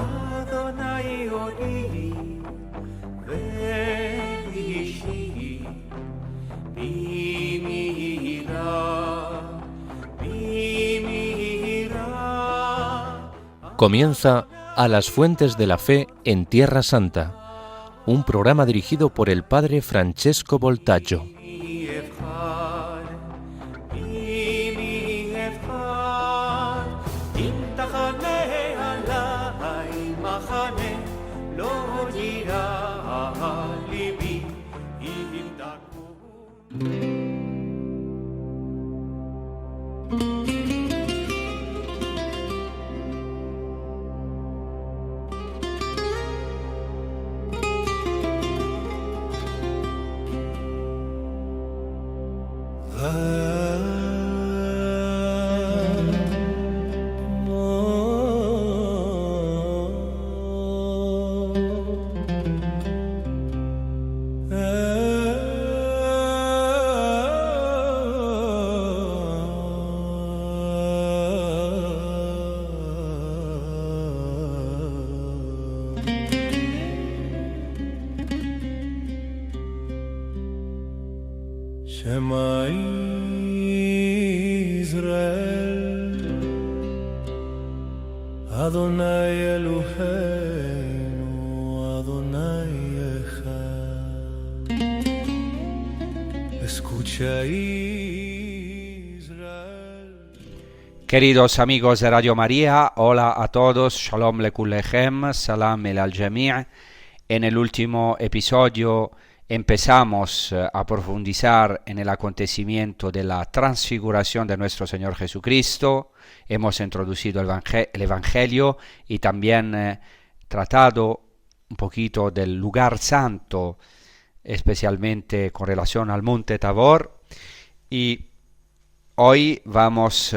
Adonai Odi Ve'ishi Bimira. Comienza A las Fuentes de la Fe en Tierra Santa, un programa dirigido por el Padre Francesco Voltaggio. Shema Israel, Adonai Eloheinu, Adonai Echad. Escucha Israel. Queridos amigos de Radio María, hola a todos, Shalom Lekulechem, Salam el al-Jami'. En el último episodio empezamos a profundizar en el acontecimiento de la transfiguración de nuestro Señor Jesucristo. Hemos introducido el Evangelio y también tratado un poquito del lugar santo, especialmente con relación al Monte Tabor. Y hoy vamos,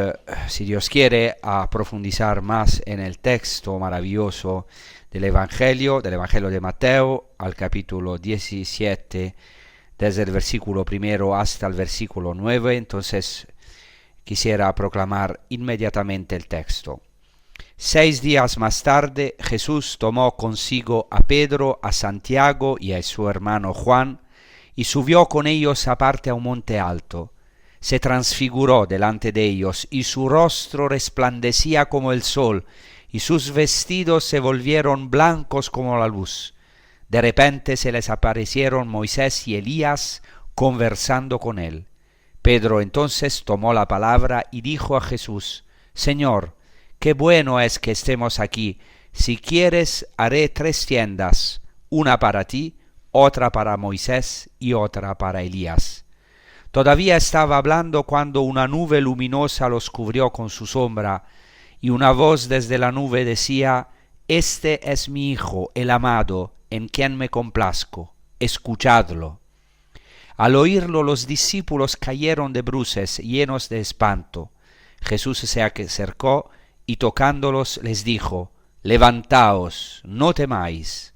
si Dios quiere, a profundizar más en el texto maravilloso del Evangelio de Mateo, al capítulo 17, desde el versículo 1 hasta el versículo 9. Entonces quisiera proclamar inmediatamente el texto. 6 días más tarde, Jesús tomó consigo a Pedro, a Santiago y a su hermano Juan, y subió con ellos aparte a un monte alto. Se transfiguró delante de ellos, y su rostro resplandecía como el sol, y sus vestidos se volvieron blancos como la luz. De repente se les aparecieron Moisés y Elías conversando con él. Pedro entonces tomó la palabra y dijo a Jesús: Señor, qué bueno es que estemos aquí. Si quieres, haré 3 tiendas, una para ti, otra para Moisés y otra para Elías. Todavía estaba hablando cuando una nube luminosa los cubrió con su sombra, y una voz desde la nube decía: Este es mi Hijo, el amado, en quien me complazco, escuchadlo. Al oírlo, los discípulos cayeron de bruces, llenos de espanto. Jesús se acercó y tocándolos les dijo: Levantaos, no temáis.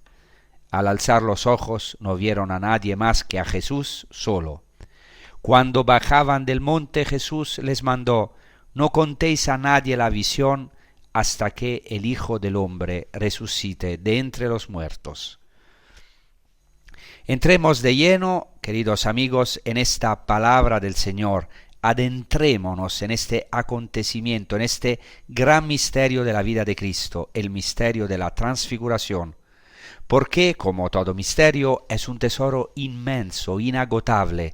Al alzar los ojos no vieron a nadie más que a Jesús solo. Cuando bajaban del monte, Jesús les mandó: No contéis a nadie la visión hasta que el Hijo del Hombre resucite de entre los muertos. Entremos de lleno, queridos amigos, en esta palabra del Señor. Adentrémonos en este acontecimiento, en este gran misterio de la vida de Cristo, el misterio de la transfiguración. Porque, como todo misterio, es un tesoro inmenso, inagotable,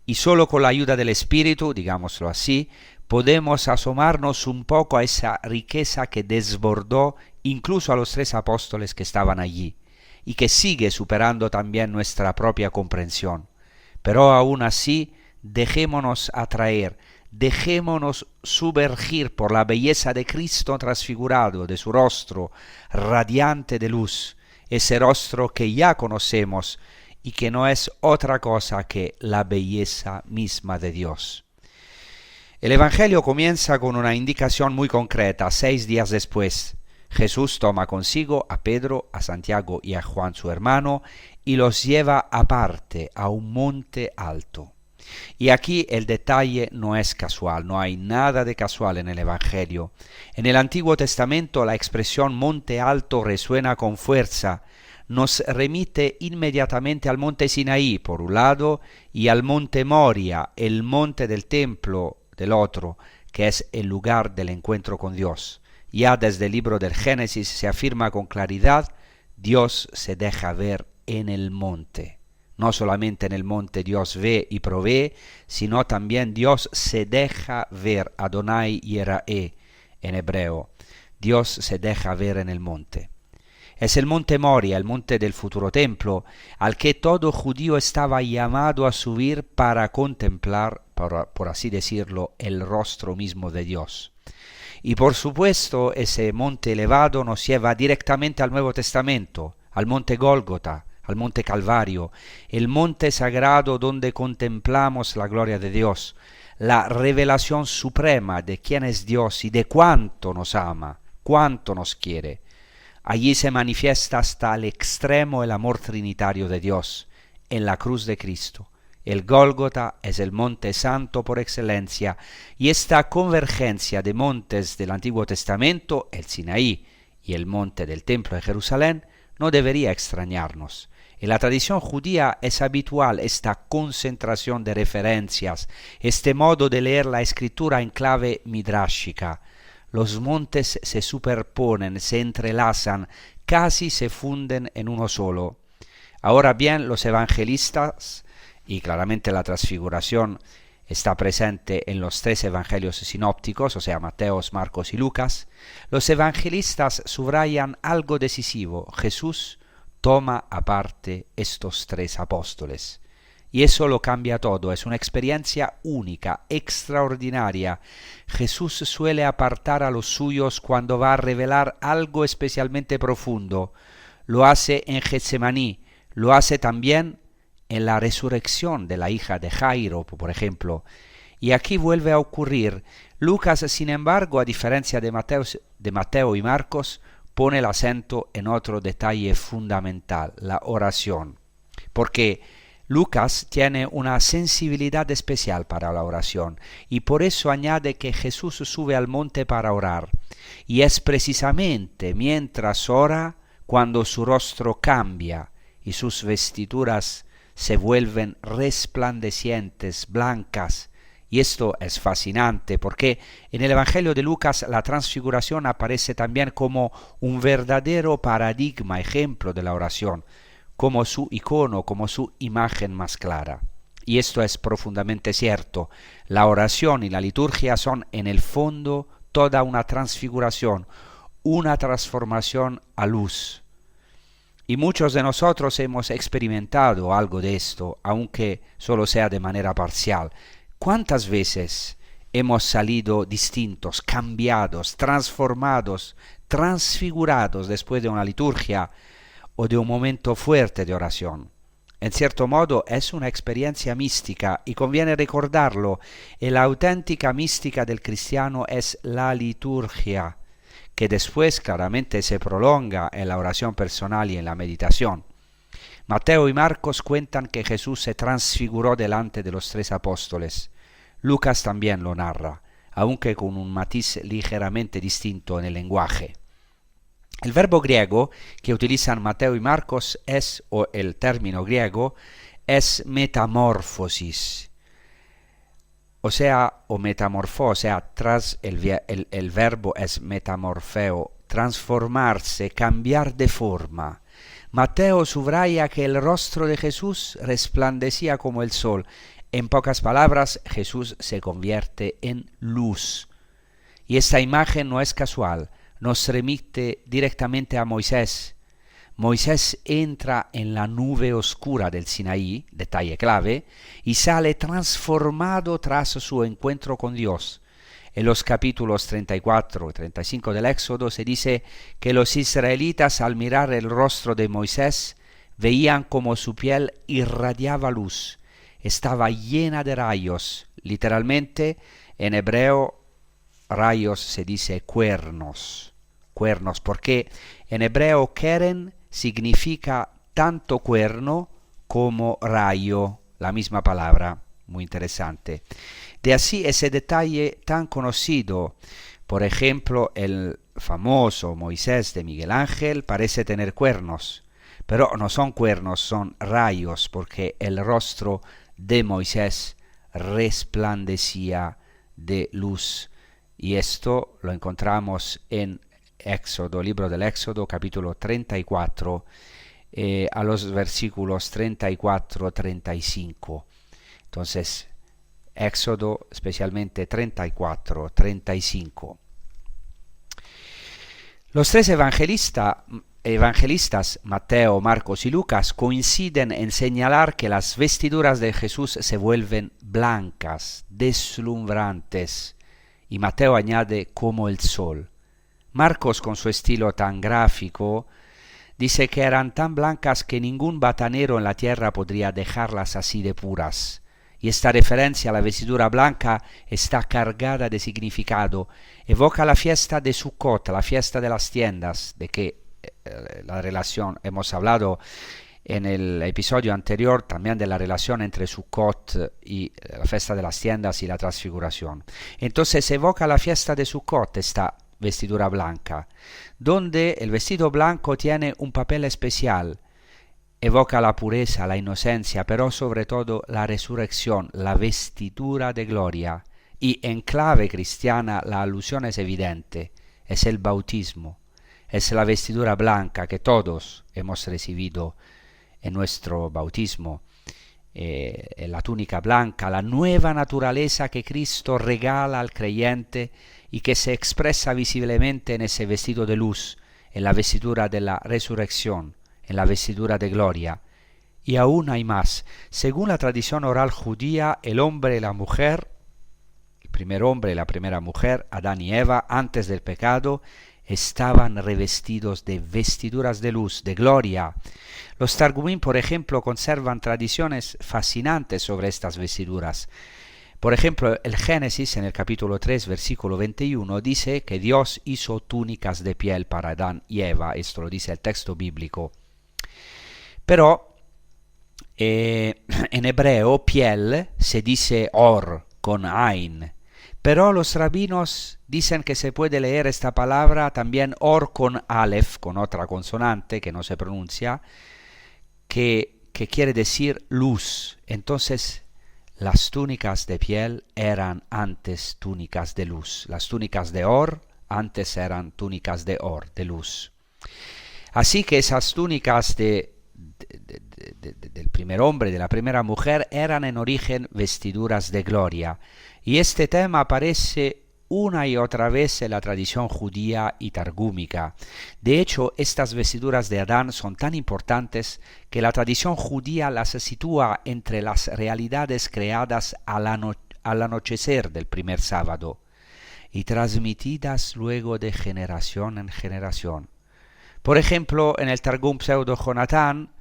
y solo con la ayuda del Espíritu, digámoslo así, podemos asomarnos un poco a esa riqueza que desbordó incluso a los 3 apóstoles que estaban allí, y que sigue superando también nuestra propia comprensión. Pero aún así, dejémonos atraer, dejémonos sumergir por la belleza de Cristo transfigurado, de su rostro radiante de luz, ese rostro que ya conocemos y que no es otra cosa que la belleza misma de Dios. El Evangelio comienza con una indicación muy concreta. 6 días después, Jesús toma consigo a Pedro, a Santiago y a Juan su hermano y los lleva aparte a un monte alto. Y aquí el detalle no es casual, no hay nada de casual en el Evangelio. En el Antiguo Testamento la expresión monte alto resuena con fuerza, nos remite inmediatamente al monte Sinaí, por un lado, y al monte Moria, el monte del templo, del otro, que es el lugar del encuentro con Dios. Ya desde el libro del Génesis se afirma con claridad, Dios se deja ver en el monte. No solamente en el monte Dios ve y provee, sino también Dios se deja ver, Adonai Yerae en hebreo. Dios se deja ver en el monte. Es el monte Moria, el monte del futuro templo, al que todo judío estaba llamado a subir para contemplar, por así decirlo, el rostro mismo de Dios. Y por supuesto, ese monte elevado nos lleva directamente al Nuevo Testamento, al monte Gólgota, al monte Calvario, el monte sagrado donde contemplamos la gloria de Dios, la revelación suprema de quién es Dios y de cuánto nos ama, cuánto nos quiere. Allí se manifiesta hasta el extremo el amor trinitario de Dios, en la cruz de Cristo. El Gólgota es el monte santo por excelencia, y esta convergencia de montes del Antiguo Testamento, el Sinaí y el monte del Templo de Jerusalén, no debería extrañarnos. En la tradición judía es habitual esta concentración de referencias, este modo de leer la escritura en clave midrashica. Los montes se superponen, se entrelazan, casi se funden en uno solo. Ahora bien, los evangelistas, y claramente la transfiguración está presente en los tres evangelios sinópticos, o sea, Mateo, Marcos y Lucas, los evangelistas subrayan algo decisivo. Jesús toma aparte estos tres apóstoles. Y eso lo cambia todo, es una experiencia única, extraordinaria. Jesús suele apartar a los suyos cuando va a revelar algo especialmente profundo. Lo hace en Getsemaní, lo hace también en la resurrección de la hija de Jairo, por ejemplo. Y aquí vuelve a ocurrir. Lucas, sin embargo, a diferencia de Mateo y Marcos, pone el acento en otro detalle fundamental, la oración. Porque Lucas tiene una sensibilidad especial para la oración y por eso añade que Jesús sube al monte para orar. Y es precisamente mientras ora cuando su rostro cambia y sus vestiduras se vuelven resplandecientes, blancas. Y esto es fascinante porque en el Evangelio de Lucas la transfiguración aparece también como un verdadero paradigma, ejemplo de la oración, como su icono, como su imagen más clara. Y esto es profundamente cierto. La oración y la liturgia son en el fondo toda una transfiguración, una transformación a luz. Y muchos de nosotros hemos experimentado algo de esto, aunque solo sea de manera parcial. ¿Cuántas veces hemos salido distintos, cambiados, transformados, transfigurados después de una liturgia o de un momento fuerte de oración? En cierto modo es una experiencia mística y conviene recordarlo. La auténtica mística del cristiano es la liturgia, que después claramente se prolonga en la oración personal y en la meditación. Mateo y Marcos cuentan que Jesús se transfiguró delante de los tres apóstoles. Lucas también lo narra, aunque con un matiz ligeramente distinto en el lenguaje. El verbo griego que utilizan Mateo y Marcos es, o el término griego, es metamorfosis. O sea, o metamorfo, o sea, tras el verbo es metamorfeo, transformarse, cambiar de forma. Mateo subraya que el rostro de Jesús resplandecía como el sol. En pocas palabras, Jesús se convierte en luz. Y esta imagen no es casual, nos remite directamente a Moisés. Moisés entra en la nube oscura del Sinaí, detalle clave, y sale transformado tras su encuentro con Dios. En los capítulos 34 y 35 del Éxodo se dice que los israelitas al mirar el rostro de Moisés veían como su piel irradiaba luz, estaba llena de rayos. Literalmente en hebreo rayos se dice cuernos, porque en hebreo keren significa tanto cuerno como rayo, la misma palabra. muy interesante. De así ese detalle tan conocido. Por ejemplo, el famoso Moisés de Miguel Ángel parece tener cuernos, pero no son cuernos, son rayos, porque el rostro de Moisés resplandecía de luz. Y esto lo encontramos en Éxodo, libro del Éxodo, capítulo 34, a los versículos 34-35. Entonces, Éxodo, especialmente 34-35. Los tres evangelistas, Mateo, Marcos y Lucas, coinciden en señalar que las vestiduras de Jesús se vuelven blancas, deslumbrantes, y Mateo añade como el sol. Marcos, con su estilo tan gráfico, dice que eran tan blancas que ningún batanero en la tierra podría dejarlas así de puras. Y esta referencia a la vestidura blanca está cargada de significado. Evoca la fiesta de Sukkot, la fiesta de las tiendas, de que la relación, hemos hablado en el episodio anterior también de la relación entre Sukkot y la fiesta de las tiendas y la transfiguración. Entonces evoca la fiesta de Sukkot, esta vestidura blanca, donde el vestido blanco tiene un papel especial. Evoca la pureza, la inocencia, pero sobre todo la resurrección, la vestidura de gloria. Y en clave cristiana la alusión es evidente, es el bautismo, es la vestidura blanca que todos hemos recibido en nuestro bautismo, la túnica blanca, la nueva naturaleza que Cristo regala al creyente y que se expresa visiblemente en ese vestido de luz, en la vestidura de la resurrección, en la vestidura de gloria. Y aún hay más. Según la tradición oral judía, el hombre y la mujer, el primer hombre y la primera mujer, Adán y Eva, antes del pecado, estaban revestidos de vestiduras de luz, de gloria. Los Targumim, por ejemplo, conservan tradiciones fascinantes sobre estas vestiduras. Por ejemplo, el Génesis, en el capítulo 3, versículo 21, dice que Dios hizo túnicas de piel para Adán y Eva. Esto lo dice el texto bíblico. Pero en hebreo piel se dice or con ain, pero los rabinos dicen que se puede leer esta palabra también or con alef, con otra consonante que no se pronuncia, que quiere decir luz. Entonces las túnicas de piel eran antes túnicas de luz, las túnicas de or antes eran túnicas de or, de luz. Así que esas túnicas del primer hombre, de la primera mujer, eran en origen vestiduras de gloria. Y este tema aparece una y otra vez en la tradición judía y targúmica. De hecho, estas vestiduras de Adán son tan importantes que la tradición judía las sitúa entre las realidades creadas al anochecer del primer sábado y transmitidas luego de generación en generación. Por ejemplo, en el Targum Pseudo Jonatán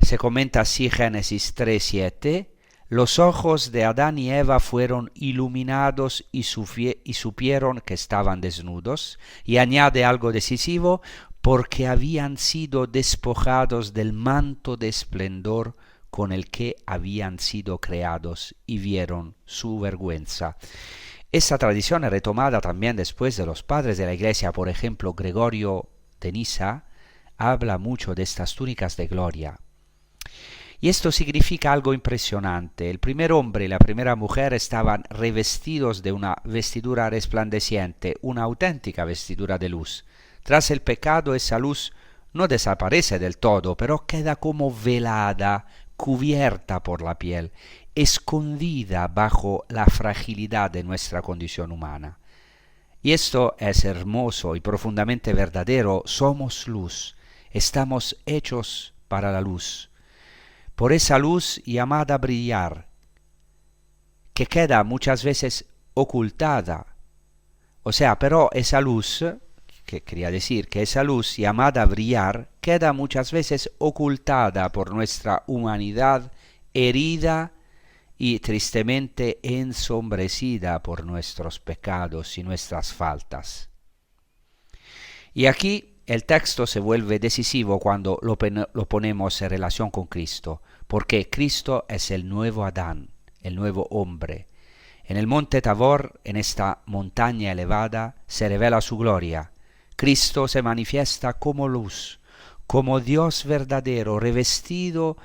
se comenta así Génesis 3:7, los ojos de Adán y Eva fueron iluminados y supieron que estaban desnudos, y añade algo decisivo, porque habían sido despojados del manto de esplendor con el que habían sido creados y vieron su vergüenza. Esta tradición es retomada también después de los padres de la Iglesia. Por ejemplo, Gregorio de Nisa habla mucho de estas túnicas de gloria. Y esto significa algo impresionante. El primer hombre y la primera mujer estaban revestidos de una vestidura resplandeciente, una auténtica vestidura de luz. Tras el pecado, esa luz no desaparece del todo, pero queda como velada, cubierta por la piel, escondida bajo la fragilidad de nuestra condición humana. Y esto es hermoso y profundamente verdadero. Somos luz, estamos hechos para la luz. Por esa luz llamada a brillar, que queda muchas veces ocultada. O sea, pero esa luz, que quería decir que esa luz llamada a brillar, queda muchas veces ocultada por nuestra humanidad herida y tristemente ensombrecida por nuestros pecados y nuestras faltas. Y aquí el texto se vuelve decisivo cuando lo ponemos en relación con Cristo, porque Cristo es el nuevo Adán, el nuevo hombre. En el monte Tabor, en esta montaña elevada, se revela su gloria. Cristo se manifiesta como luz, como Dios verdadero, revestido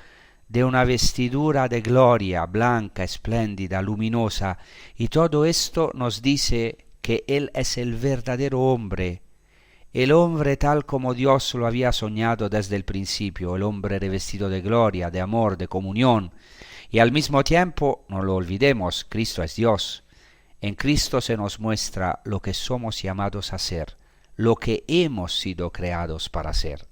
de una vestidura de gloria, blanca, espléndida, luminosa, y todo esto nos dice que Él es el verdadero hombre, el hombre tal como Dios lo había soñado desde el principio, el hombre revestido de gloria, de amor, de comunión, y al mismo tiempo, no lo olvidemos, Cristo es Dios. En Cristo se nos muestra lo que somos llamados a ser, lo que hemos sido creados para ser.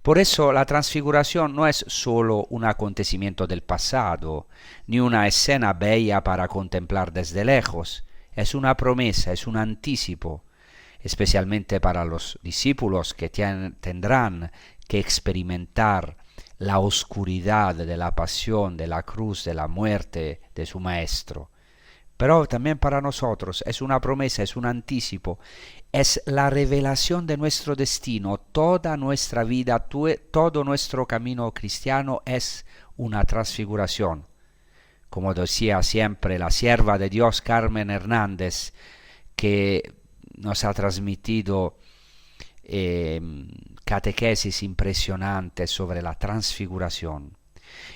Por eso la transfiguración no es solo un acontecimiento del pasado, ni una escena bella para contemplar desde lejos, es una promesa, es un anticipo, especialmente para los discípulos que tendrán que experimentar la oscuridad de la pasión, de la cruz, de la muerte de su Maestro. Pero también para nosotros es una promesa, es un anticipo, es la revelación de nuestro destino. Toda nuestra vida, todo nuestro camino cristiano es una transfiguración. Como decía siempre la sierva de Dios Carmen Hernández, que nos ha transmitido catequesis impresionantes sobre la transfiguración.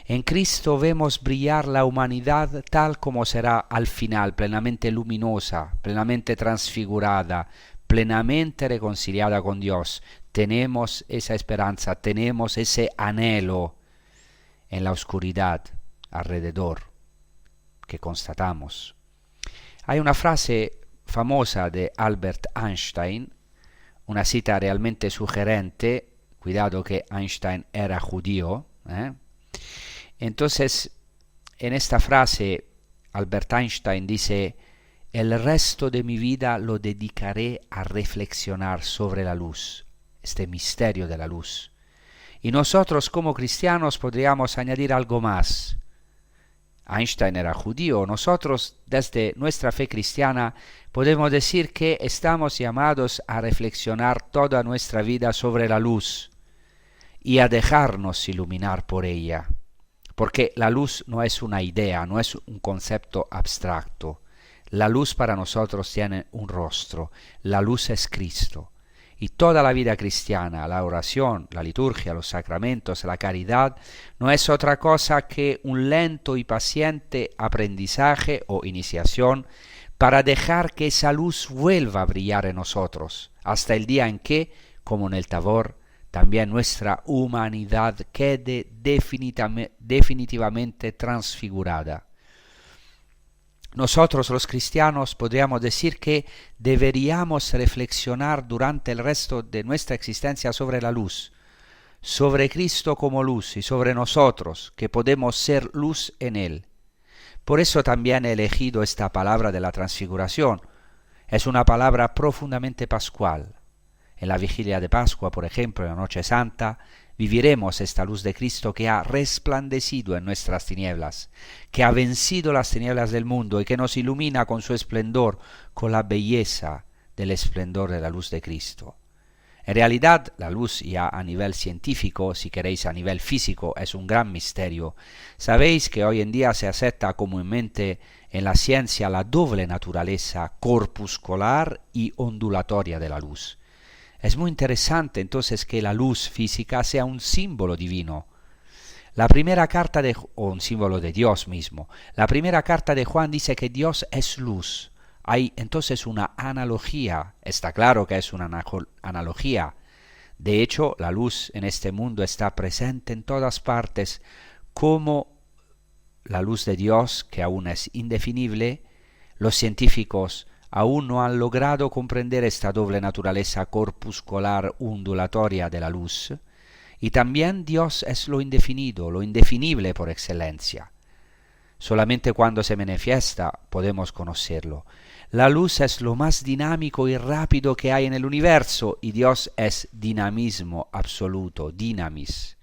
En Cristo vemos brillar la humanidad tal como será al final, plenamente luminosa, plenamente transfigurada, plenamente reconciliada con Dios. Tenemos esa esperanza, tenemos ese anhelo en la oscuridad alrededor que constatamos. Hay una frase famosa de Albert Einstein, una cita realmente sugerente, cuidado que Einstein era judío, Entonces, en esta frase, Albert Einstein dice: el resto de mi vida lo dedicaré a reflexionar sobre la luz, este misterio de la luz. Y nosotros como cristianos podríamos añadir algo más. Einstein era judío, nosotros desde nuestra fe cristiana podemos decir que estamos llamados a reflexionar toda nuestra vida sobre la luz y a dejarnos iluminar por ella. Porque la luz no es una idea, no es un concepto abstracto. La luz para nosotros tiene un rostro. La luz es Cristo. Y toda la vida cristiana, la oración, la liturgia, los sacramentos, la caridad, no es otra cosa que un lento y paciente aprendizaje o iniciación para dejar que esa luz vuelva a brillar en nosotros, hasta el día en que, como en el Tabor, también nuestra humanidad quede definitivamente transfigurada. Nosotros los cristianos podríamos decir que deberíamos reflexionar durante el resto de nuestra existencia sobre la luz, sobre Cristo como luz y sobre nosotros, que podemos ser luz en Él. Por eso también he elegido esta palabra de la transfiguración. Es una palabra profundamente pascual. En la vigilia de Pascua, por ejemplo, en la Noche Santa, viviremos esta luz de Cristo que ha resplandecido en nuestras tinieblas, que ha vencido las tinieblas del mundo y que nos ilumina con su esplendor, con la belleza del esplendor de la luz de Cristo. En realidad, la luz ya a nivel científico, si queréis a nivel físico, es un gran misterio. Sabéis que hoy en día se acepta comúnmente en la ciencia la doble naturaleza corpuscular y ondulatoria de la luz. Es muy interesante entonces que la luz física sea un símbolo divino. La primera carta o un símbolo de Dios mismo. La primera carta de Juan dice que Dios es luz. Hay entonces una analogía. Está claro que es una analogía. De hecho, la luz en este mundo está presente en todas partes como la luz de Dios, que aún es indefinible. Los científicos aún no han logrado comprender esta doble naturaleza corpuscular ondulatoria de la luz, y también Dios es lo indefinido, lo indefinible por excelencia. Solamente cuando se manifiesta podemos conocerlo. La luz es lo más dinámico y rápido que hay en el universo, y Dios es dinamismo absoluto, dinamis.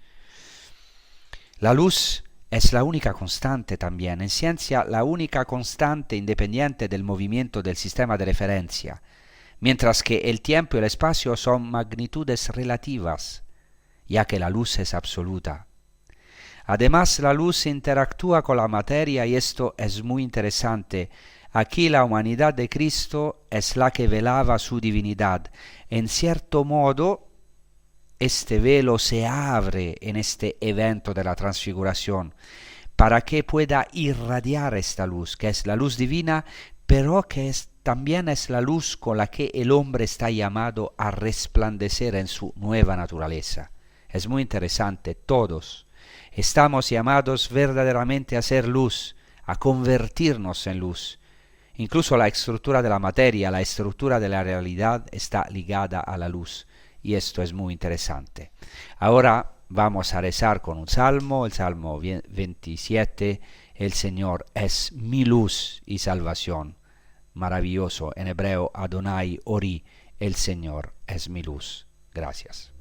La luz es la única constante también, en ciencia la única constante independiente del movimiento del sistema de referencia, mientras que el tiempo y el espacio son magnitudes relativas, ya que la luz es absoluta. Además, la luz interactúa con la materia y esto es muy interesante. Aquí la humanidad de Cristo es la que velaba su divinidad. En cierto modo, este velo se abre en este evento de la transfiguración para que pueda irradiar esta luz, que es la luz divina, pero que también es la luz con la que el hombre está llamado a resplandecer en su nueva naturaleza. Es muy interesante, todos estamos llamados verdaderamente a ser luz, a convertirnos en luz. Incluso la estructura de la materia, la estructura de la realidad está ligada a la luz, y esto es muy interesante. Ahora vamos a rezar con un salmo, el Salmo 27, el Señor es mi luz y salvación. Maravilloso, en hebreo, Adonai Ori, el Señor es mi luz. Gracias.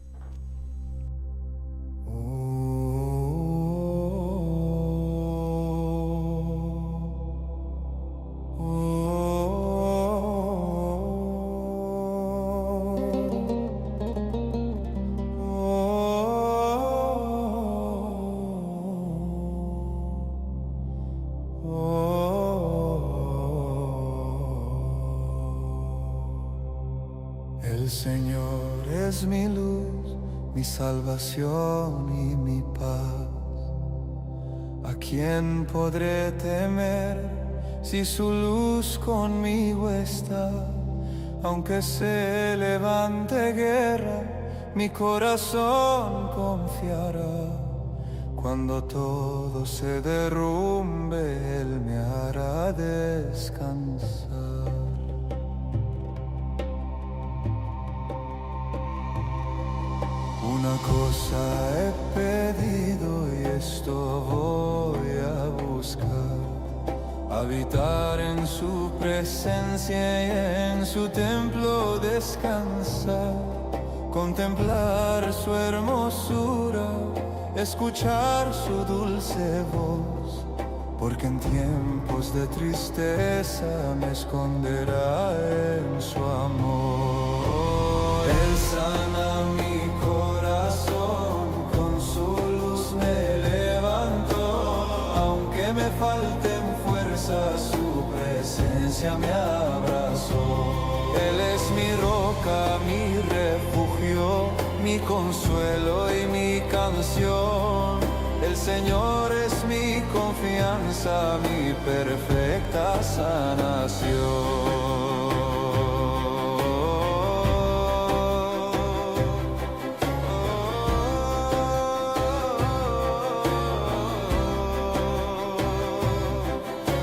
El Señor es mi luz, mi salvación y mi paz. ¿A quién podré temer si su luz conmigo está? Aunque se levante guerra, mi corazón confiará. Cuando todo se derrumbe, Él me hará descansar. Una cosa he pedido y esto voy a buscar: habitar en su presencia y en su templo descansar, contemplar su hermosura, escuchar su dulce voz, porque en tiempos de tristeza me esconderá en su amor. Él sana mi corazón, con su luz me levantó. Aunque me falten fuerzas, su presencia me abrazó. Él es mi roca, mi refugio, mi consuelo y mi canción. El Señor es mi confianza, mi perfecta sanación.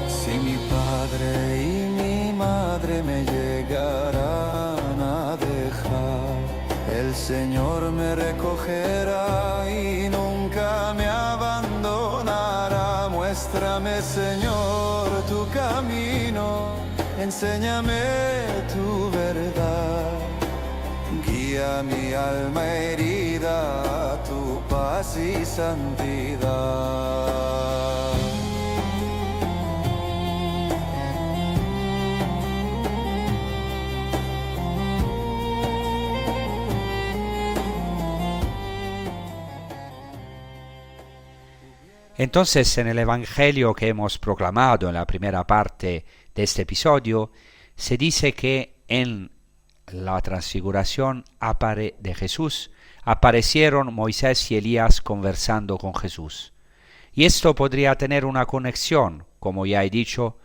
Si mi padre y mi madre me llegarán a dejar, el Señor me recogerá y nunca me abandonará. Muéstrame, Señor, tu camino, enséñame tu verdad. Guía mi alma herida a tu paz y santidad. Entonces, en el Evangelio que hemos proclamado en la primera parte de este episodio, se dice que en la transfiguración de Jesús aparecieron Moisés y Elías conversando con Jesús. Y esto podría tener una conexión, como ya he dicho,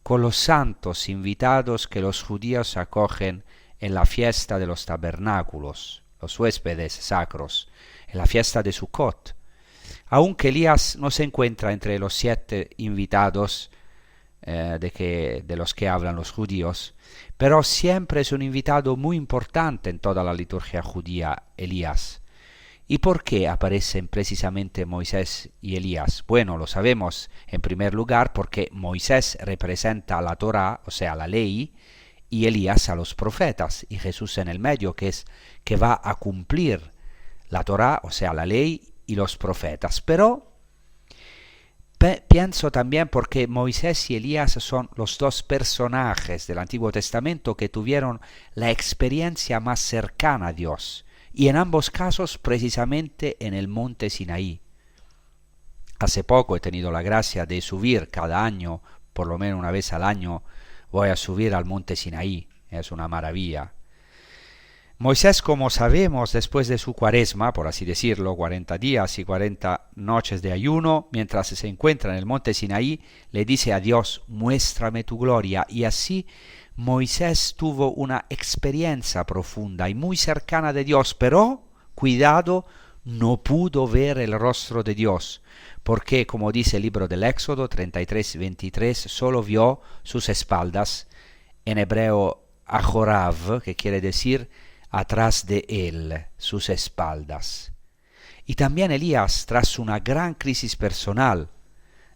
con los santos invitados que los judíos acogen en la fiesta de los tabernáculos, los huéspedes sacros, en la fiesta de Sukkot. Aunque Elías no se encuentra entre los 7 invitados de los que hablan los judíos, pero siempre es un invitado muy importante en toda la liturgia judía, Elías. ¿Y por qué aparecen precisamente Moisés y Elías? Bueno, lo sabemos en primer lugar porque Moisés representa a la Torá, o sea, la ley, y Elías a los profetas, y Jesús en el medio, que va a cumplir la Torá, o sea, la ley, y los profetas. Pero pienso también porque Moisés y Elías son los 2 personajes del Antiguo Testamento que tuvieron la experiencia más cercana a Dios, y en ambos casos precisamente en el monte Sinaí. Hace poco he tenido la gracia de subir cada año, por lo menos una vez al año, voy a subir al monte Sinaí. Es una maravilla. Moisés, como sabemos, después de su cuaresma, por así decirlo, 40 días y 40 noches de ayuno, mientras se encuentra en el monte Sinaí, le dice a Dios, muéstrame tu gloria. Y así Moisés tuvo una experiencia profunda y muy cercana de Dios, pero, cuidado, no pudo ver el rostro de Dios, porque, como dice el libro del Éxodo 33:23, solo vio sus espaldas, en hebreo ajorav, que quiere decir atrás de él, sus espaldas. Y también Elías, tras una gran crisis personal,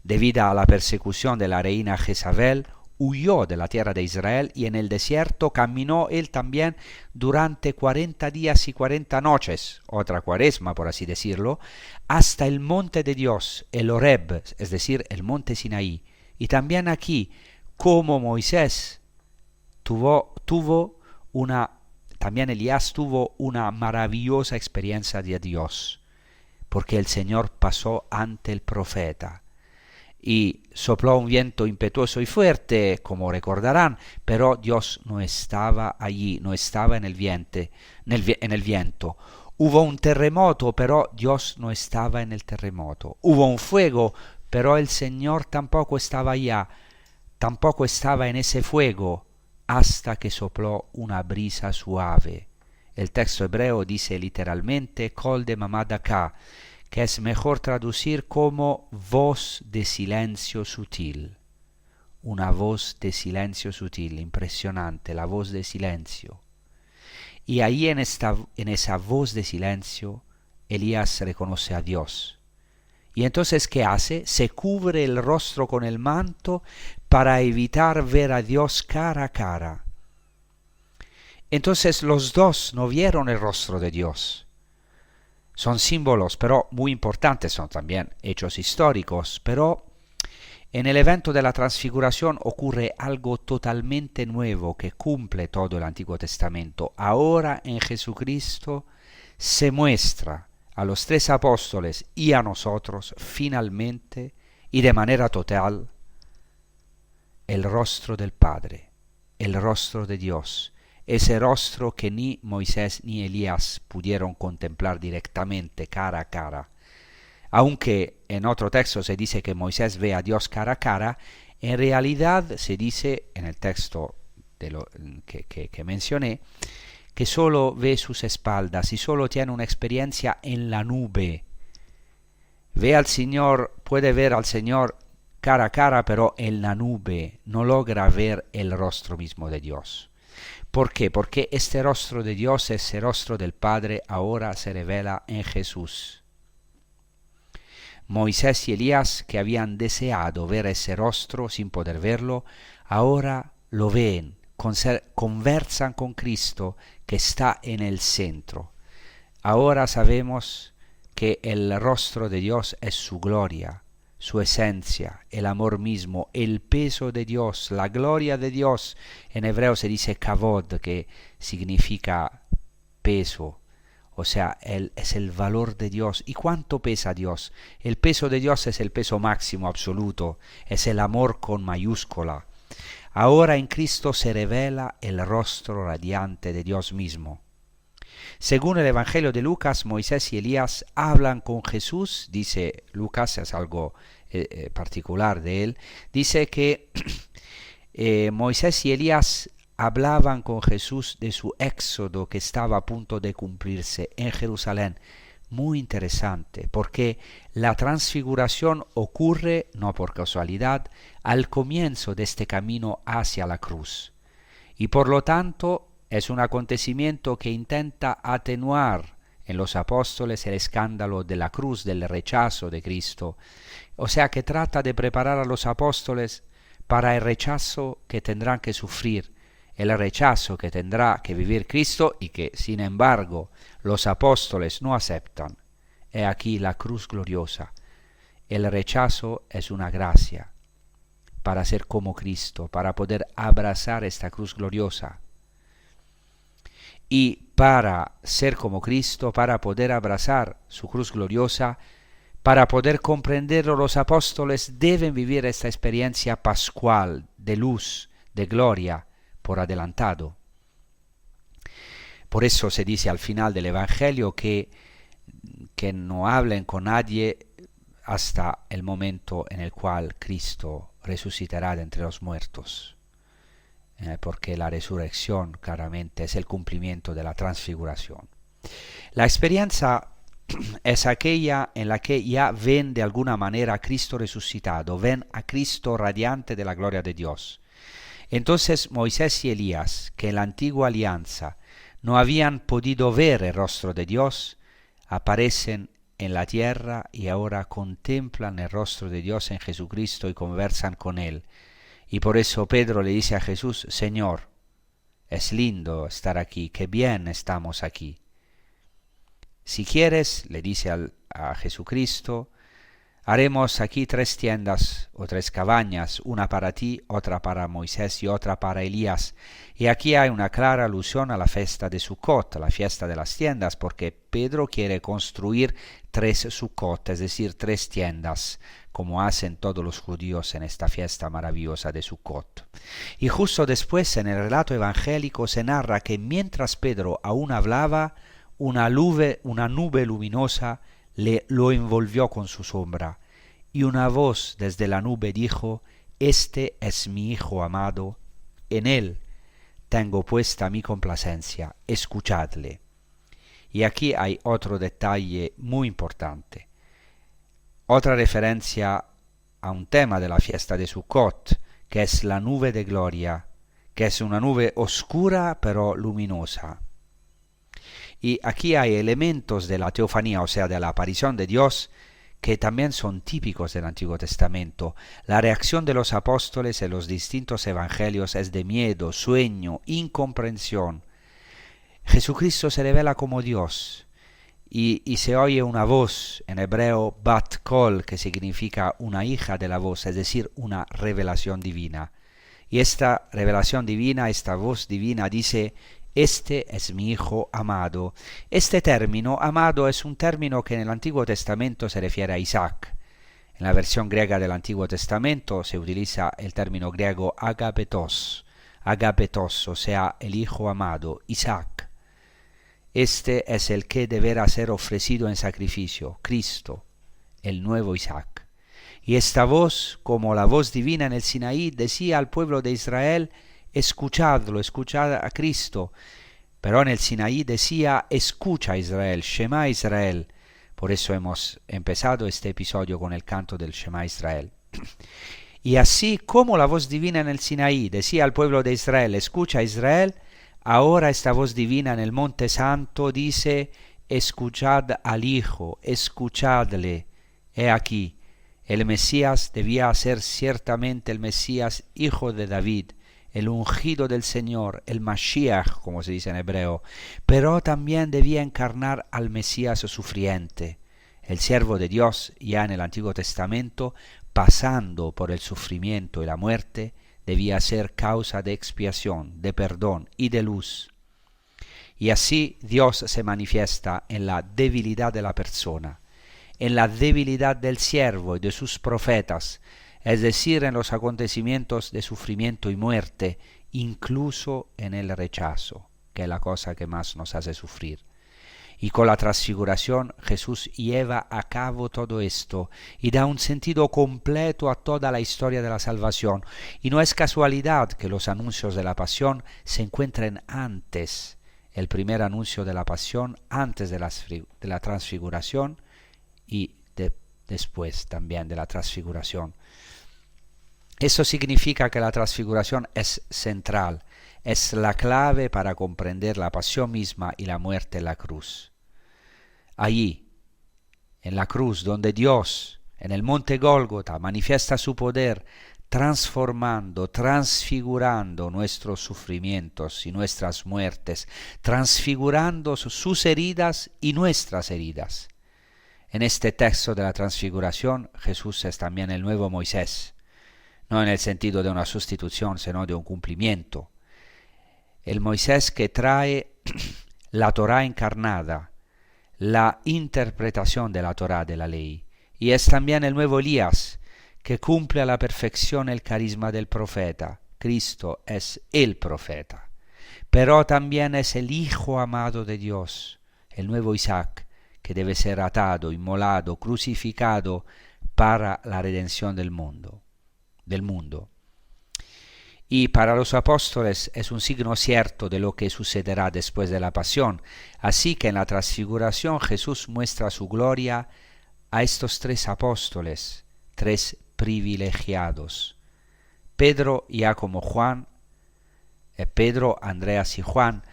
debido a la persecución de la reina Jezabel, huyó de la tierra de Israel y en el desierto caminó él también durante 40 días y 40 noches, otra cuaresma por así decirlo, hasta el monte de Dios, el Horeb, es decir, el monte Sinaí. Y también aquí, como Moisés, también Elías tuvo una maravillosa experiencia de Dios, porque el Señor pasó ante el profeta y sopló un viento impetuoso y fuerte, como recordarán, pero Dios no estaba allí, no estaba en el viento. Hubo un terremoto, pero Dios no estaba en el terremoto. Hubo un fuego, pero el Señor tampoco estaba allá, tampoco estaba en ese fuego, hasta que sopló una brisa suave. El texto hebreo dice literalmente Kol de Mamadaka, que es mejor traducir como voz de silencio sutil. Una voz de silencio sutil, impresionante, la voz de silencio. Y ahí en esa voz de silencio, Elías reconoce a Dios. Y entonces, ¿qué hace? Se cubre el rostro con el manto para evitar ver a Dios cara a cara. Entonces los dos no vieron el rostro de Dios. Son símbolos, pero muy importantes, son también hechos históricos, pero en el evento de la transfiguración ocurre algo totalmente nuevo que cumple todo el Antiguo Testamento. Ahora en Jesucristo se muestra a los 3 apóstoles y a nosotros, finalmente y de manera total, el rostro del Padre, el rostro de Dios, ese rostro que ni Moisés ni Elías pudieron contemplar directamente, cara a cara. Aunque en otro texto se dice que Moisés ve a Dios cara a cara, en realidad se dice en el texto que mencioné, que solo ve sus espaldas y solo tiene una experiencia en la nube. Ve al Señor, puede ver al Señor cara a cara, pero en la nube no logra ver el rostro mismo de Dios. ¿Por qué? Porque este rostro de Dios, ese rostro del Padre, ahora se revela en Jesús. Moisés y Elías, que habían deseado ver ese rostro sin poder verlo, ahora lo ven, conversan con Cristo, que está en el centro. Ahora sabemos que el rostro de Dios es su gloria, su esencia, el amor mismo, el peso de Dios, la gloria de Dios. En hebreo se dice kavod, que significa peso, o sea, es el valor de Dios. ¿Y cuánto pesa Dios? El peso de Dios es el peso máximo absoluto, es el amor con mayúscula. Ahora en Cristo se revela el rostro radiante de Dios mismo. Según el Evangelio de Lucas, Moisés y Elías hablan con Jesús, dice Lucas, es algo particular de él, dice que Moisés y Elías hablaban con Jesús de su éxodo que estaba a punto de cumplirse en Jerusalén. Muy interesante, porque la transfiguración ocurre, no por casualidad, al comienzo de este camino hacia la cruz. Y por lo tanto es un acontecimiento que intenta atenuar en los apóstoles el escándalo de la cruz, del rechazo de Cristo. O sea que trata de preparar a los apóstoles para el rechazo que tendrán que sufrir, el rechazo que tendrá que vivir Cristo y que, sin embargo, los apóstoles no aceptan. He aquí la cruz gloriosa. El rechazo es una gracia para ser como Cristo, para poder abrazar esta cruz gloriosa. Y para ser como Cristo, para poder abrazar su cruz gloriosa, Para poder comprenderlo, los apóstoles deben vivir esta experiencia pascual de luz, de gloria, por adelantado. Por eso se dice al final del Evangelio que no hablen con nadie hasta el momento en el cual Cristo resucitará de entre los muertos. Porque la resurrección claramente es el cumplimiento de la transfiguración. La experiencia es aquella en la que ya ven de alguna manera a Cristo resucitado, ven a Cristo radiante de la gloria de Dios. Entonces Moisés y Elías, que en la antigua alianza no habían podido ver el rostro de Dios, aparecen en la tierra y ahora contemplan el rostro de Dios en Jesucristo y conversan con Él. Y por eso Pedro le dice a Jesús: Señor, es lindo estar aquí, qué bien estamos aquí. Si quieres, le dice a Jesucristo, haremos aquí 3 tiendas o 3 cabañas, una para ti, otra para Moisés y otra para Elías. Y aquí hay una clara alusión a la fiesta de Sukkot, la fiesta de las tiendas, porque Pedro quiere construir 3 Sukkot, es decir, 3 tiendas, como hacen todos los judíos en esta fiesta maravillosa de Sukkot. Y justo después, en el relato evangélico, se narra que mientras Pedro aún hablaba, una nube luminosa lo envolvió con su sombra, y una voz desde la nube dijo: Este es mi Hijo amado, en él tengo puesta mi complacencia, escuchadle. Y aquí hay otro detalle muy importante, otra referencia a un tema de la fiesta de Sukkot, que es la nube de gloria, que es una nube oscura pero luminosa. Y aquí hay elementos de la teofanía, o sea, de la aparición de Dios, que también son típicos del Antiguo Testamento. La reacción de los apóstoles en los distintos evangelios es de miedo, sueño, incomprensión. Jesucristo se revela como Dios y se oye una voz, en hebreo bat kol, que significa una hija de la voz, es decir, una revelación divina. Y esta revelación divina, esta voz divina dice: Este es mi Hijo amado. Este término, amado, es un término que en el Antiguo Testamento se refiere a Isaac. En la versión griega del Antiguo Testamento se utiliza el término griego agapetos, o sea, el Hijo amado, Isaac. Este es el que deberá ser ofrecido en sacrificio, Cristo, el nuevo Isaac. Y esta voz, como la voz divina en el Sinaí, decía al pueblo de Israel: escuchadlo, escuchad a Cristo. Pero en el Sinaí decía: escucha Israel, Shema Israel. Por eso hemos empezado este episodio con el canto del Shema Israel. Y así como la voz divina en el Sinaí decía al pueblo de Israel: escucha Israel, ahora esta voz divina en el Monte Santo dice: escuchad al Hijo, escuchadle. He aquí, el Mesías debía ser ciertamente el Mesías, hijo de David, el ungido del Señor, el Mashiach, como se dice en hebreo, pero también debía encarnar al Mesías sufriente, el siervo de Dios ya en el Antiguo Testamento, pasando por el sufrimiento y la muerte, debía ser causa de expiación, de perdón y de luz. Y así Dios se manifiesta en la debilidad de la persona, en la debilidad del siervo y de sus profetas, es decir, en los acontecimientos de sufrimiento y muerte, incluso en el rechazo, que es la cosa que más nos hace sufrir. Y con la transfiguración Jesús lleva a cabo todo esto y da un sentido completo a toda la historia de la salvación. Y no es casualidad que los anuncios de la pasión se encuentren antes, el primer anuncio de la pasión antes de la transfiguración y después también de la transfiguración. Eso significa que la transfiguración es central, es la clave para comprender la pasión misma y la muerte en la cruz. Allí, en la cruz, donde Dios, en el monte Gólgota, manifiesta su poder, transformando, transfigurando nuestros sufrimientos y nuestras muertes, transfigurando sus heridas y nuestras heridas. En este texto de la transfiguración, Jesús es también el nuevo Moisés, no en el sentido de una sustitución, sino de un cumplimiento. El Moisés que trae la Torá encarnada, la interpretación de la Torá, de la ley, y es también el nuevo Elías, que cumple a la perfección el carisma del profeta. Cristo es el profeta, pero también es el Hijo amado de Dios, el nuevo Isaac, que debe ser atado, inmolado, crucificado para la redención del mundo. Y para los apóstoles es un signo cierto de lo que sucederá después de la pasión. Así que en la transfiguración Jesús muestra su gloria a estos tres apóstoles, tres privilegiados: Pedro, Jacobo, Juan, Pedro, Andreas y Juan,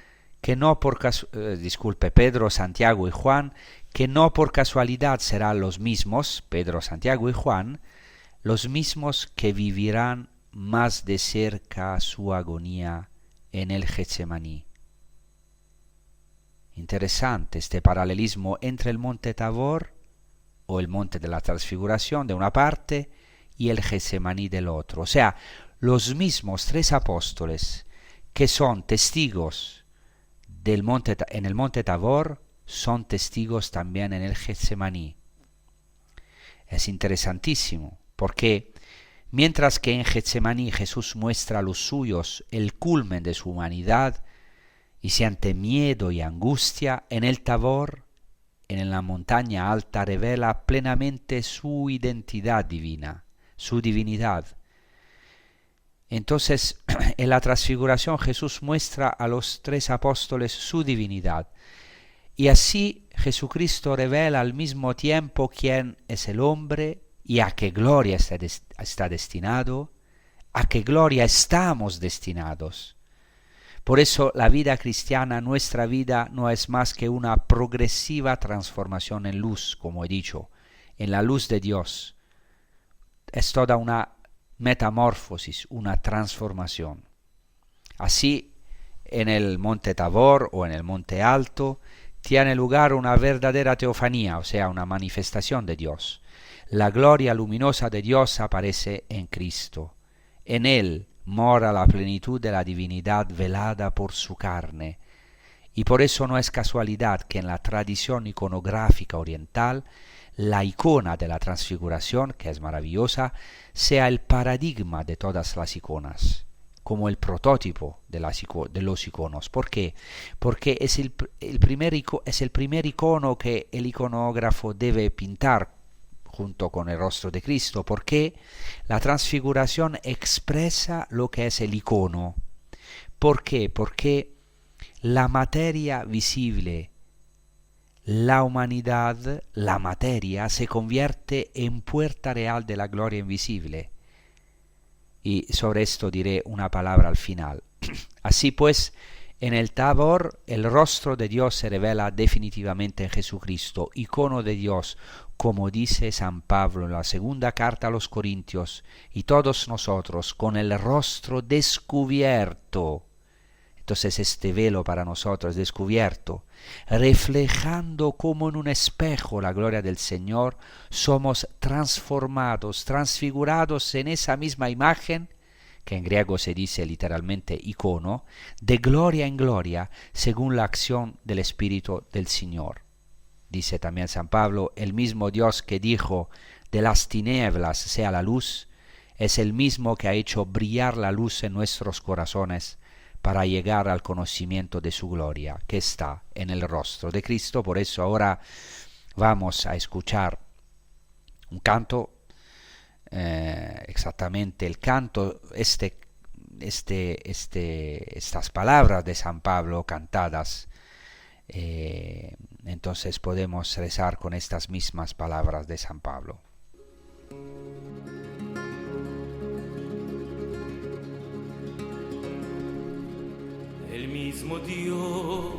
que no por Pedro, Santiago y Juan, que no por casualidad serán los mismos, Pedro, Santiago y Juan, los mismos que vivirán más de cerca su agonía en el Getsemaní. Interesante este paralelismo entre el monte Tabor, o el monte de la transfiguración de una parte, y el Getsemaní del otro. O sea, los mismos tres apóstoles que son testigos en el monte Tabor, son testigos también en el Getsemaní. Es interesantísimo, porque mientras que en Getsemaní Jesús muestra a los suyos el culmen de su humanidad y siente miedo y angustia, en el Tabor, en la montaña alta, revela plenamente su identidad divina, su divinidad. Entonces, en la transfiguración Jesús muestra a los tres apóstoles su divinidad. Y así Jesucristo revela al mismo tiempo quién es el hombre y a qué gloria está destinado, a qué gloria estamos destinados. Por eso la vida cristiana, nuestra vida, no es más que una progresiva transformación en luz, como he dicho, en la luz de Dios. Es toda una metamorfosis, una transformación. Así, en el monte Tabor o en el monte alto, tiene lugar una verdadera teofanía, o sea, una manifestación de Dios. La gloria luminosa de Dios aparece en Cristo. En Él mora la plenitud de la divinidad velada por su carne. Y por eso no es casualidad que en la tradición iconográfica oriental, la icona de la transfiguración, que es maravillosa, sea el paradigma de todas las iconas, como el prototipo de los iconos. ¿Por qué? Porque es el primer icono que el iconógrafo debe pintar junto con el rostro de Cristo, porque la transfiguración expresa lo que es el icono. ¿Por qué? Porque la materia visible, la humanidad, la materia, se convierte en puerta real de la gloria invisible. Y sobre esto diré una palabra al final. Así pues, en el Tabor, el rostro de Dios se revela definitivamente en Jesucristo, icono de Dios, como dice San Pablo en la segunda carta a los Corintios, y todos nosotros con el rostro descubierto. Entonces este velo para nosotros descubierto, reflejando como en un espejo la gloria del Señor, somos transformados, transfigurados en esa misma imagen, que en griego se dice literalmente icono, de gloria en gloria, según la acción del Espíritu del Señor. Dice también San Pablo, el mismo Dios que dijo, de las tinieblas sea la luz, es el mismo que ha hecho brillar la luz en nuestros corazones, para llegar al conocimiento de su gloria, que está en el rostro de Cristo. Por eso ahora vamos a escuchar un canto, exactamente el canto, estas palabras de San Pablo cantadas. Entonces podemos rezar con estas mismas palabras de San Pablo. El mismo Dios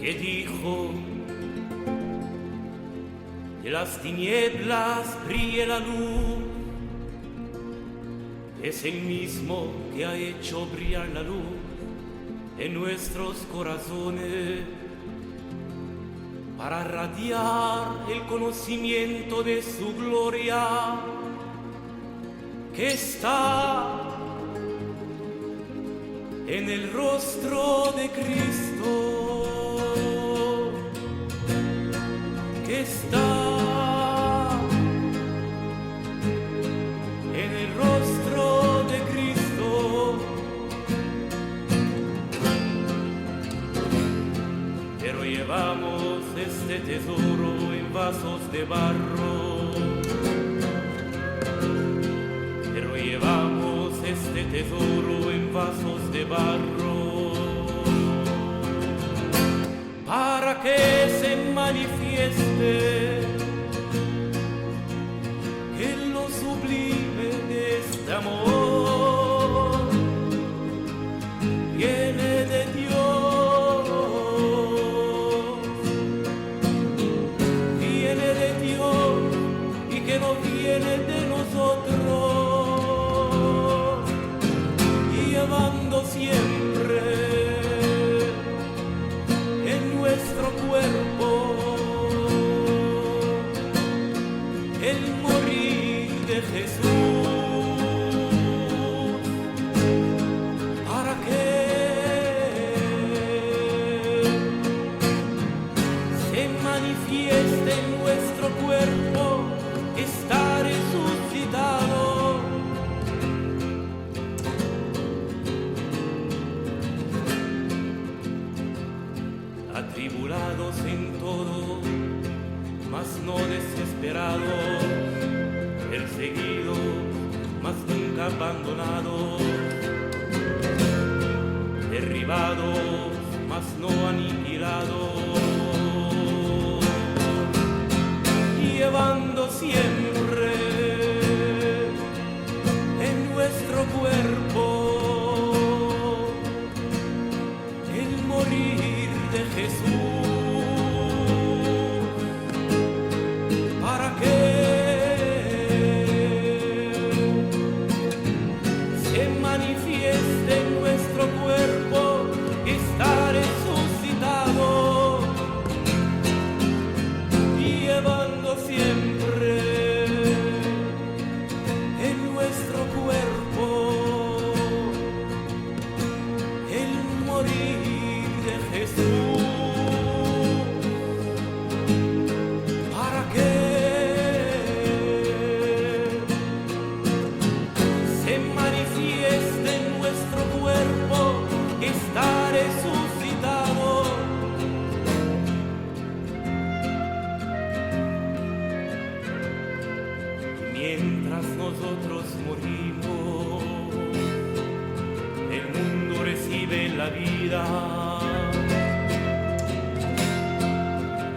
que dijo, de las tinieblas brille la luz, es el mismo que ha hecho brillar la luz en nuestros corazones, para radiar el conocimiento de su gloria, que está en el rostro de Cristo, que está en vasos de barro, pero llevamos este tesoro en vasos de barro para que se manifieste en lo sublime de este amor. Viene de Dios, viene de Dios y que no viene de nosotros, y llevando siempre en nuestro cuerpo el morir de Jesús, para que se manifieste en nuestro cuerpo, está resucitado. Atribulados en todo, mas no desesperados, perseguidos, mas nunca abandonados, derribados, mas no aniquilados, llevando siempre en nuestro cuerpo el morir de Jesús, para que se manifieste en nuestro cuerpo, está resucitado, y llevando siempre en nuestro cuerpo el morir de Jesús, para que se manifieste en nuestro cuerpo, está resucitado. Mientras nosotros morimos, el mundo recibe la vida,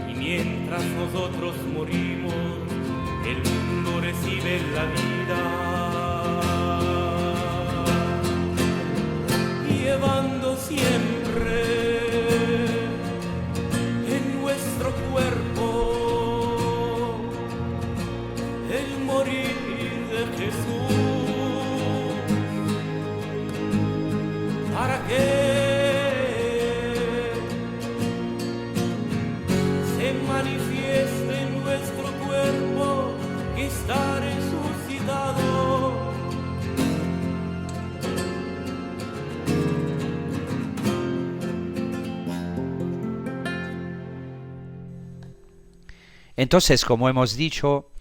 y mientras nosotros morimos, el mundo recibe la vida, llevando siempre en nuestro cuerpo el morir de Jesús, para que se manifieste en nuestro cuerpo que está resucitado. Entonces, como hemos dicho,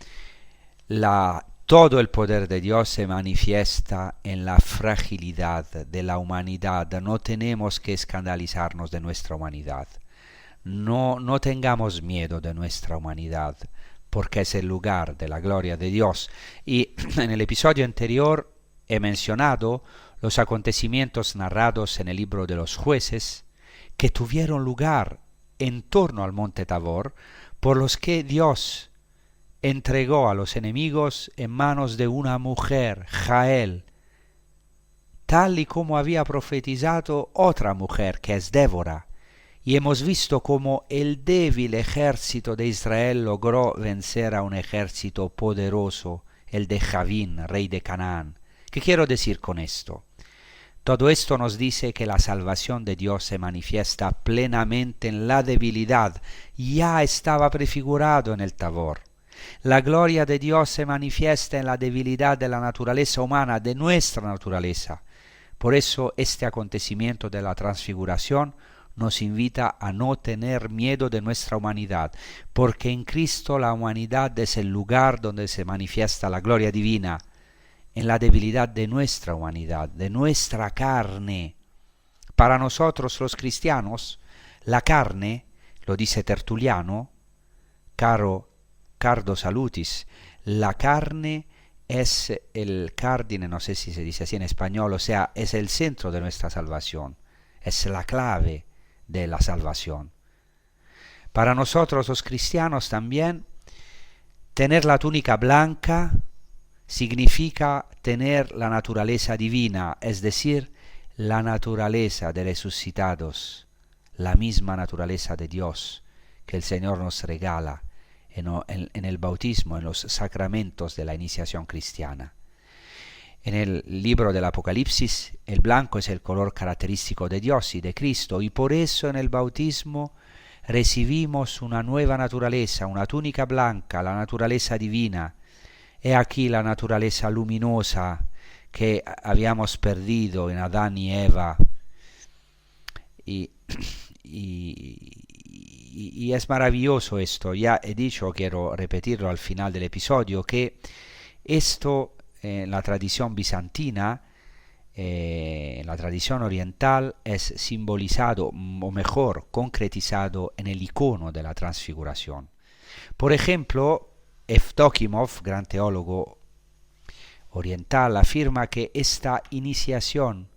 todo el poder de Dios se manifiesta en la fragilidad de la humanidad. No tenemos que escandalizarnos de nuestra humanidad. No tengamos miedo de nuestra humanidad, porque es el lugar de la gloria de Dios. Y en el episodio anterior he mencionado los acontecimientos narrados en el libro de los jueces que tuvieron lugar en torno al monte Tabor, por los que Dios entregó a los enemigos en manos de una mujer, Jael, tal y como había profetizado otra mujer, que es Débora. Y hemos visto cómo el débil ejército de Israel logró vencer a un ejército poderoso, el de Javín, rey de Canaán. ¿Qué quiero decir con esto? Todo esto nos dice que la salvación de Dios se manifiesta plenamente en la debilidad. Ya estaba prefigurado en el Tabor. La gloria de Dios se manifiesta en la debilidad de la naturaleza humana, de nuestra naturaleza. Por eso este acontecimiento de la transfiguración nos invita a no tener miedo de nuestra humanidad, porque en Cristo la humanidad es el lugar donde se manifiesta la gloria divina, en la debilidad de nuestra humanidad, de nuestra carne. Para nosotros los cristianos, la carne, lo dice Tertuliano, cardo salutis. La carne es el cardine, no sé si se dice así en español, o sea, es el centro de nuestra salvación, es la clave de la salvación. Para nosotros los cristianos también, tener la túnica blanca significa tener la naturaleza divina, es decir, la naturaleza de resucitados, la misma naturaleza de Dios que el Señor nos regala en el bautismo, en los sacramentos de la iniciación cristiana. En el libro del Apocalipsis, el blanco es el color característico de Dios y de Cristo, y por eso en el bautismo recibimos una nueva naturaleza, una túnica blanca, la naturaleza divina. He aquí la naturaleza luminosa que habíamos perdido en Adán y Eva. Y es maravilloso esto. Ya he dicho, quiero repetirlo al final del episodio, que esto en la tradición bizantina, en la tradición oriental, es simbolizado, o mejor, concretizado en el icono de la transfiguración. Por ejemplo, Evdokimov, gran teólogo oriental, afirma que esta iniciación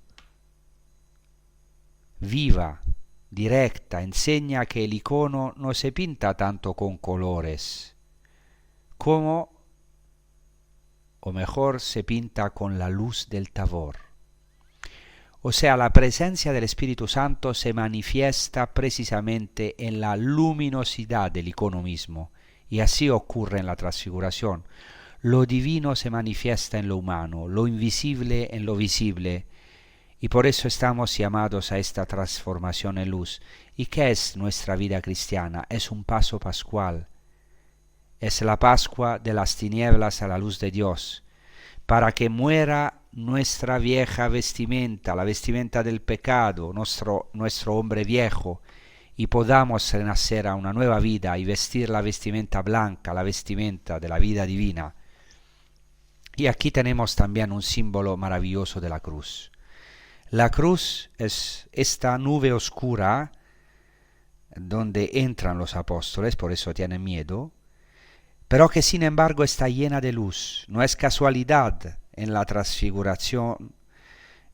viva, directa, enseña que el icono no se pinta tanto con colores, como, o mejor, se pinta con la luz del Tabor. O sea, la presencia del Espíritu Santo se manifiesta precisamente en la luminosidad del icono mismo, y así ocurre en la transfiguración. Lo divino se manifiesta en lo humano, lo invisible en lo visible, y por eso estamos llamados a esta transformación en luz. ¿Y qué es nuestra vida cristiana? Es un paso pascual. Es la Pascua de las tinieblas a la luz de Dios, para que muera nuestra vieja vestimenta, la vestimenta del pecado, nuestro hombre viejo, y podamos renacer a una nueva vida y vestir la vestimenta blanca, la vestimenta de la vida divina. Y aquí tenemos también un símbolo maravilloso de la cruz. La cruz es esta nube oscura donde entran los apóstoles, por eso tienen miedo, pero que sin embargo está llena de luz. No es casualidad en la transfiguración,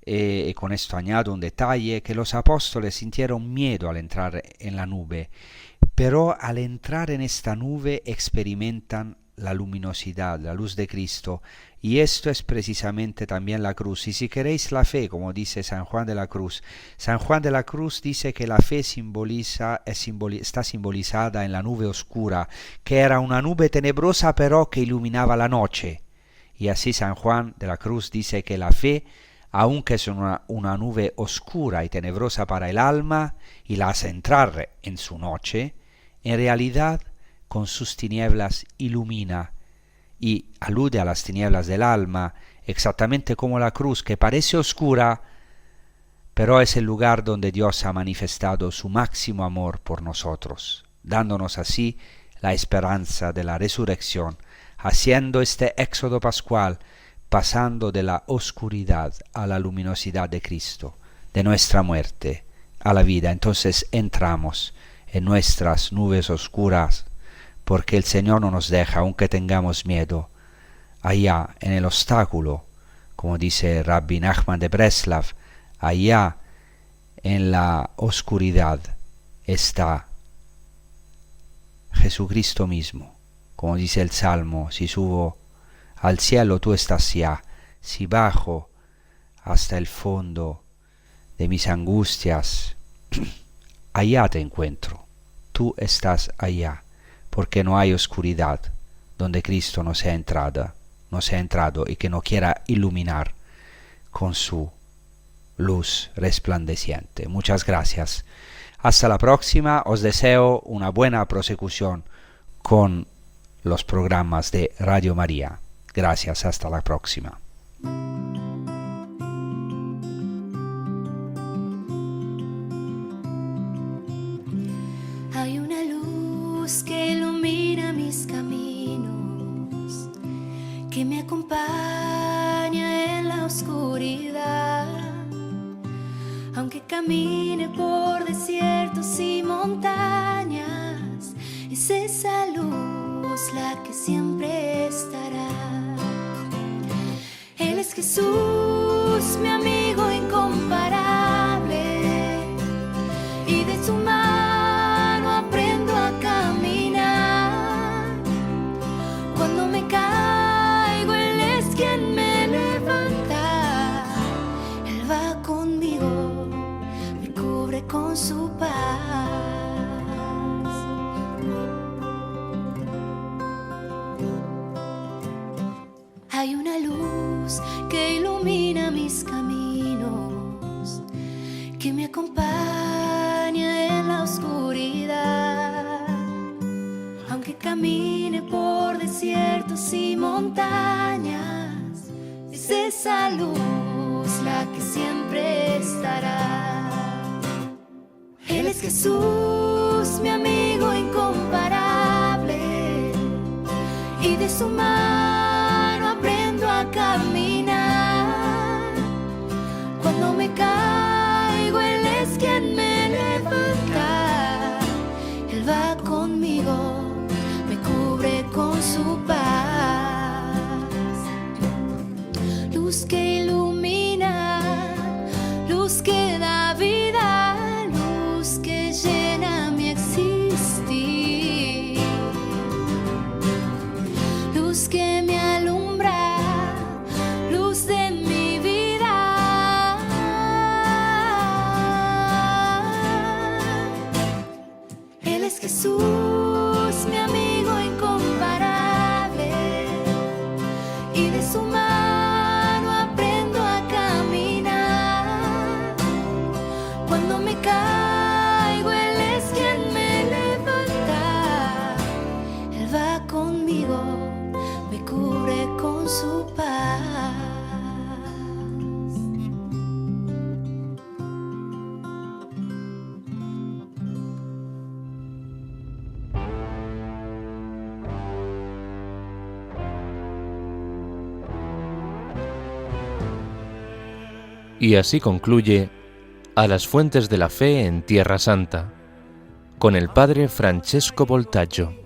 y con esto añado un detalle, que los apóstoles sintieron miedo al entrar en la nube, pero al entrar en esta nube experimentan la luminosidad, la luz de Cristo, y esto es precisamente también la cruz. Y si queréis la fe, como dice San Juan de la Cruz, San Juan de la Cruz dice que la fe está simbolizada en la nube oscura, que era una nube tenebrosa pero que iluminaba la noche. Y así San Juan de la Cruz dice que la fe, aunque es una nube oscura y tenebrosa para el alma y la hace entrar en su noche, en realidad con sus tinieblas ilumina y alude a las tinieblas del alma, exactamente como la cruz, que parece oscura, pero es el lugar donde Dios ha manifestado su máximo amor por nosotros, dándonos así la esperanza de la resurrección, haciendo este éxodo pascual, pasando de la oscuridad a la luminosidad de Cristo, de nuestra muerte a la vida. Entonces entramos en nuestras nubes oscuras, porque el Señor no nos deja, aunque tengamos miedo. Allá en el obstáculo, como dice Rabbi Nachman de Breslav, allá en la oscuridad está Jesucristo mismo. Como dice el Salmo, si subo al cielo tú estás ya, si bajo hasta el fondo de mis angustias, allá te encuentro, tú estás allá, porque no hay oscuridad donde Cristo no sea entrado y que no quiera iluminar con su luz resplandeciente. Muchas gracias. Hasta la próxima. Os deseo una buena prosecución con los programas de Radio María. Gracias. Hasta la próxima. Hay una luz que ilumina mis caminos, que me acompaña en la oscuridad. Aunque camine por desiertos y montañas, es esa luz siempre estará. Él es Jesús, mi amigo incomparable, y de su mano aprendo a caminar. Cuando me caigo, Él es quien me levanta. Él va conmigo, me cubre con su paz. Hay una luz que ilumina mis caminos, que me acompaña en la oscuridad. Aunque camine por desiertos y montañas, es esa luz la que siempre estará. Él es Jesús, mi amigo incomparable, y de su mano aprendo a caminar. Cuando me caigo, Él es quien me levanta. Él va conmigo, me cubre con su paz. Luz que ilumina, luz que da vida, luz que llena mi existir. Luz que me alumbra, luz de mi vida. Él es Jesús, mi amigo incomparable, y de su mano aprendo a caminar. Cuando me caigo, Él es quien me levanta. Él va conmigo, me cubre con su paz. Y así concluye A las fuentes de la fe en Tierra Santa, con el padre Francesco Voltaggio.